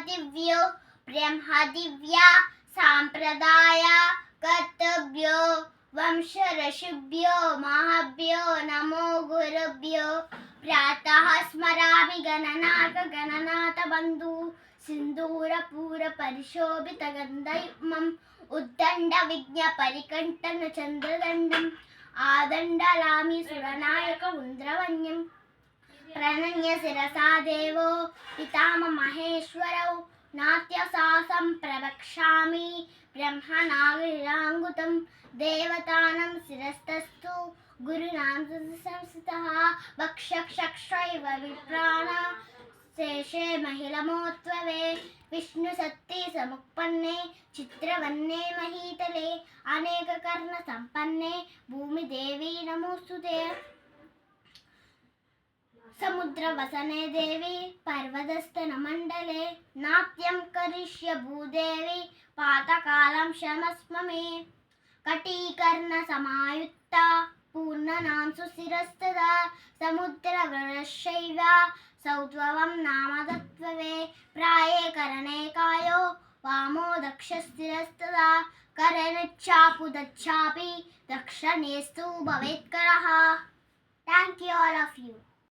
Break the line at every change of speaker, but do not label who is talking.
दिव्यो ब्रह्मदिव्या साम्प्रदाय कर्तव्यो वंश ऋषिभ्यो महाभ्यो नमो गुरुभ्यो प्रातः स्मरामि गणनाथ बंधु सिंदूर पूर परिशोभित गंधयुग्मम् उद्दंड विज्ञ परिकंठन चंद्रदंडम् आदंडलामि सुरनायक उन्द्रवन्यम् प्रणन्य शिरसा देवो पितामह महेश्वरौ नाट्यशासं प्रवक्ष्यामि ब्रह्मणागिराङ्गुतं देवतानं शिरस्तस्तु गुरुणां संस्थितः वक्षक्षैव विप्राण शेषे महिलमोत्ववे विष्णुशक्ति समुत्पन्ने चित्रवन्ने महीतले अनेककर्ण संपन्ने भूमिदेवी नमोस्तुते समुद्रवसने देवी पर्वतस्तन मंडले नाट्यं करिष्य भूदेवी पातकालं क्षमस्व मे कटीकर्ण समायुक्ता पूर्णनां सुशिरस्तदा समुद्रवृषैव सौत्वं नाम तत्त्ववे प्राये करणे कायो वामो दक्षस्थिरस्तदा करनिच्चापि दक्षिणेस्तु भवेत्करः. Thank you all of you.